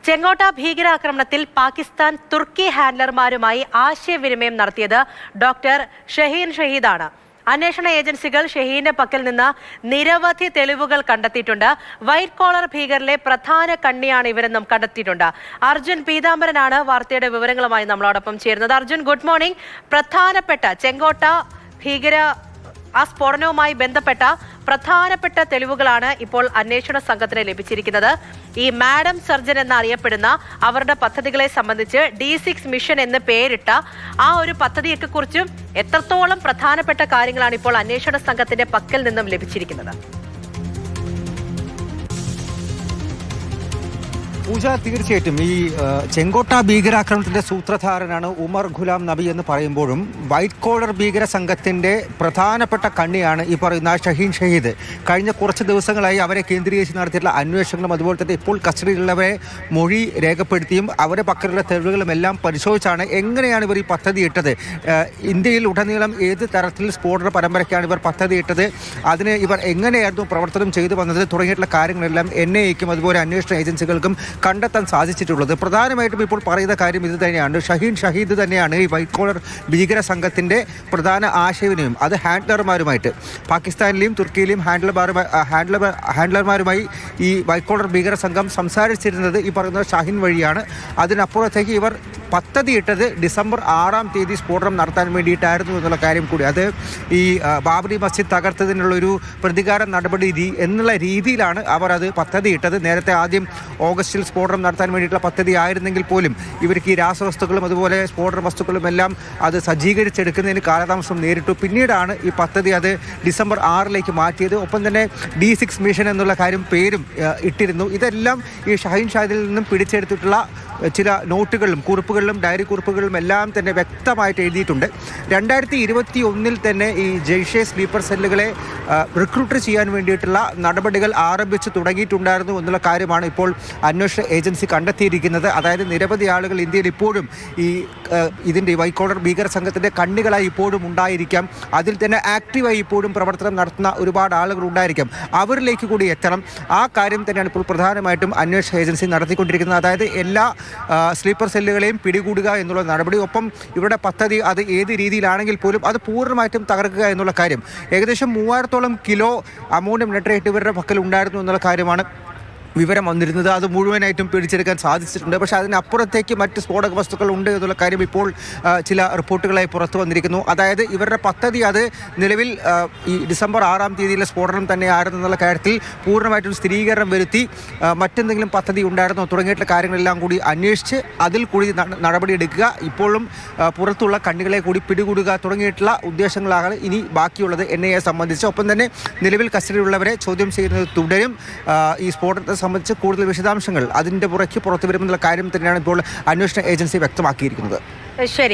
ചെങ്കോട്ട ഭീകരാക്രമണത്തിൽ പാകിസ്ഥാൻ തുർക്കി ഹാൻഡ്ലർമാരുമായി ആശയവിനിമയം നടത്തിയത് ഡോക്ടർ ഷഹീൻ ഷഹീദാണ്. അന്വേഷണ ഏജൻസികൾ ഷഹീന്റെ പക്കൽ നിന്ന് നിരവധി തെളിവുകൾ കണ്ടെത്തിയിട്ടുണ്ട്. വൈറ്റ് കോളർ ഭീകരരിലെ പ്രധാന കണ്ണിയാണ് ഇവരെന്നും കണ്ടെത്തിയിട്ടുണ്ട്. അർജുൻ പീതാംബരനാണ് വാർത്തയുടെ വിവരങ്ങളുമായി നമ്മളോടൊപ്പം ചേരുന്നത്. Arjun, good morning. പ്രധാനപ്പെട്ട ചെങ്കോട്ട ഭീകര സ്ഫോടനവുമായി ബന്ധപ്പെട്ട പ്രധാനപ്പെട്ട തെളിവുകളാണ് ഇപ്പോൾ അന്വേഷണ സംഘത്തിന് ലഭിച്ചിരിക്കുന്നത്. ഈ മാഡം സർജൻ എന്നറിയപ്പെടുന്ന അവരുടെ പദ്ധതികളെ സംബന്ധിച്ച് D6 മിഷൻ എന്ന് പേരിട്ട ആ ഒരു പദ്ധതിയൊക്കെ കുറിച്ചും എത്രത്തോളം പ്രധാനപ്പെട്ട കാര്യങ്ങളാണ് ഇപ്പോൾ അന്വേഷണ സംഘത്തിന്റെ പക്കൽ നിന്നും ലഭിച്ചിരിക്കുന്നത്? പൂജ, തീർച്ചയായിട്ടും ഈ ചെങ്കോട്ട ഭീകരാക്രമണത്തിന്റെ സൂത്രധാരനാണ് ഉമർ ഖുലാം നബി എന്ന് പറയുമ്പോഴും വൈറ്റ് കോളർ ഭീകര സംഘത്തിന്റെ പ്രധാനപ്പെട്ട കണ്ണിയാണ് ഈ പറയുന്ന ഷഹീൻ ഷഹീദ്. കഴിഞ്ഞ കുറച്ച് ദിവസങ്ങളായി അവരെ കേന്ദ്രീകരിച്ച് നടത്തിയിട്ടുള്ള അന്വേഷണങ്ങളും അതുപോലെ തന്നെ ഇപ്പോൾ കസ്റ്റഡിയിലുള്ളവരെ മൊഴി രേഖപ്പെടുത്തിയും അവരുടെ പക്കലുള്ള തെളിവുകളും എല്ലാം പരിശോധിച്ചാണ് എങ്ങനെയാണ് ഇവർ ഈ പദ്ധതി ഇട്ടത്, ഇന്ത്യയിൽ ഉടനീളം ഏത് തരത്തിൽ സ്ഫോടന പരമ്പരയ്ക്കാണ് ഇവർ പദ്ധതി ഇട്ടത്, അതിന് ഇവർ എങ്ങനെയായിരുന്നു പ്രവർത്തനം ചെയ്തു വന്നത് തുടങ്ങിയിട്ടുള്ള കാര്യങ്ങളെല്ലാം NIAക്കും അതുപോലെ അന്വേഷണ ഏജൻസികൾക്കും കണ്ടെത്താൻ സാധിച്ചിട്ടുള്ളത്. പ്രധാനമായിട്ടും ഇപ്പോൾ പറയുന്ന കാര്യം ഇത് തന്നെയാണ്. ഷഹീൻ ഷഹീദ് തന്നെയാണ് ഈ വൈറ്റ് കോളർ ഭീകര സംഘത്തിൻ്റെ പ്രധാന ആശയവിനിമയം. അത് ഹാൻഡ്ലർമാരുമായിട്ട് പാകിസ്ഥാനിലെയും തുർക്കിയിലെയും ഹാൻഡ്ലർമാരുമായി ഈ വൈറ്റ് കോളർ ഭീകര സംഘം സംസാരിച്ചിരുന്നത് ഈ പറയുന്ന ഷഹീൻ വഴിയാണ്. അതിനപ്പുറത്തേക്ക് ഇവർ പദ്ധതിയിട്ടത് ഡിസംബർ 6-ാം തീയതി സ്ഫോടനം നടത്താൻ വേണ്ടിയിട്ടായിരുന്നു എന്നുള്ള കാര്യം കൂടി. അത് ഈ ബാബറി മസ്ജിദ് തകർത്തതിനുള്ളൊരു പ്രതികാര നടപടി എന്നുള്ള രീതിയിലാണ് അവർ അത് പദ്ധതിയിട്ടത്. നേരത്തെ ആദ്യം ഓഗസ്റ്റിൽ സ്ഫോടനം നടത്താൻ വേണ്ടിയിട്ടുള്ള പദ്ധതി ആയിരുന്നെങ്കിൽ പോലും ഇവർക്ക് ഈ രാസവസ്തുക്കളും അതുപോലെ സ്ഫോടന വസ്തുക്കളും എല്ലാം അത് സജ്ജീകരിച്ചെടുക്കുന്നതിന് കാലതാമസം നേരിട്ടു. പിന്നീടാണ് ഈ പദ്ധതി അത് ഡിസംബർ 6-ലേക്ക് മാറ്റിയത്. ഒപ്പം തന്നെ D6 മിഷൻ എന്നുള്ള കാര്യം പേരും ഇട്ടിരുന്നു. ഇതെല്ലാം ഈ ഷഹീൻ ഷഹീദിൽ നിന്നും പിടിച്ചെടുത്തിട്ടുള്ള ചില നോട്ടുകളിലും കുറിപ്പുകളിലും ഡയറി കുറിപ്പുകളിലും എല്ലാം തന്നെ വ്യക്തമായിട്ട് എഴുതിയിട്ടുണ്ട്. 2021 തന്നെ ഈ ജെയ്ഷെ സ്ലീപ്പർ സെല്ലുകളെ റിക്രൂട്ട് ചെയ്യാൻ വേണ്ടിയിട്ടുള്ള നടപടികൾ ആരംഭിച്ചു തുടങ്ങിയിട്ടുണ്ടായിരുന്നു എന്നുള്ള കാര്യമാണ് ഇപ്പോൾ അന്വേഷണ ഏജൻസി കണ്ടെത്തിയിരിക്കുന്നത്. അതായത് നിരവധി ആളുകൾ ഇന്ത്യയിൽ ഇപ്പോഴും ഇതിൻ്റെ വൈറ്റ് കോളർ ഭീകര സംഘത്തിൻ്റെ കണ്ണികളായി ഇപ്പോഴും ഉണ്ടായിരിക്കാം. അതിൽ തന്നെ ആക്റ്റീവായി ഇപ്പോഴും പ്രവർത്തനം നടത്തുന്ന ഒരുപാട് ആളുകൾ ഉണ്ടായിരിക്കാം. അവരിലേക്ക് കൂടി എത്തണം. ആ കാര്യം തന്നെയാണ് ഇപ്പോൾ പ്രധാനമായിട്ടും അന്വേഷണ ഏജൻസി നടത്തിക്കൊണ്ടിരിക്കുന്നത്. അതായത് എല്ലാ സ്ലീപ്പർ സെല്ലുകളെയും പിടികൂടുക എന്നുള്ള നടപടി, ഒപ്പം ഇവരുടെ പദ്ധതി അത് ഏത് രീതിയിലാണെങ്കിൽ പോലും അത് പൂർണ്ണമായിട്ടും തകർക്കുക എന്നുള്ള കാര്യം. ഏകദേശം 3000-ഓളം കിലോ അമോണിയം നൈട്രേറ്റ് ഇവരുടെ പക്കൽ ഉണ്ടായിരുന്നു എന്നുള്ള കാര്യമാണ് വിവരം വന്നിരുന്നത്. അത് മുഴുവനായിട്ടും പിടിച്ചെടുക്കാൻ സാധിച്ചിട്ടുണ്ട്. പക്ഷേ അതിനപ്പുറത്തേക്ക് മറ്റ് സ്ഫോടക വസ്തുക്കൾ ഉണ്ട് എന്നുള്ള കാര്യം ഇപ്പോൾ ചില റിപ്പോർട്ടുകളായി പുറത്തു വന്നിരിക്കുന്നു. അതായത് ഇവരുടെ പദ്ധതി അത് നിലവിൽ ഈ ഡിസംബർ 6-ാം തീയതിയിലെ സ്ഫോടനം തന്നെയായിരുന്നു എന്നുള്ള കാര്യത്തിൽ പൂർണ്ണമായിട്ടും സ്ഥിരീകരണം വരുത്തി മറ്റെന്തെങ്കിലും പദ്ധതി ഉണ്ടായിരുന്നോ തുടങ്ങിയിട്ടുള്ള കാര്യങ്ങളെല്ലാം കൂടി അന്വേഷിച്ച് അതിൽ കൂടി നടപടിയെടുക്കുക, ഇപ്പോഴും പുറത്തുള്ള കണ്ണികളെ കൂടി പിടികൂടുക തുടങ്ങിയിട്ടുള്ള ഉദ്ദേശങ്ങളാണ് ഇനി ബാക്കിയുള്ളത് NIA സംബന്ധിച്ച്. ഒപ്പം തന്നെ നിലവിൽ കസ്റ്റഡിയിലുള്ളവരെ ചോദ്യം ചെയ്യുന്നത് തുടരും. ഈ സ്ഫോടനത്തെ സംബന്ധിച്ച് കൂടുതൽ വിശദാംശങ്ങൾ അതിൻ്റെ പുറത്ത് വരുമെന്നുള്ള കാര്യം തന്നെയാണ് ഇപ്പോൾ അന്വേഷണ ഏജൻസി വ്യക്തമാക്കിയിരിക്കുന്നത്. ശരി.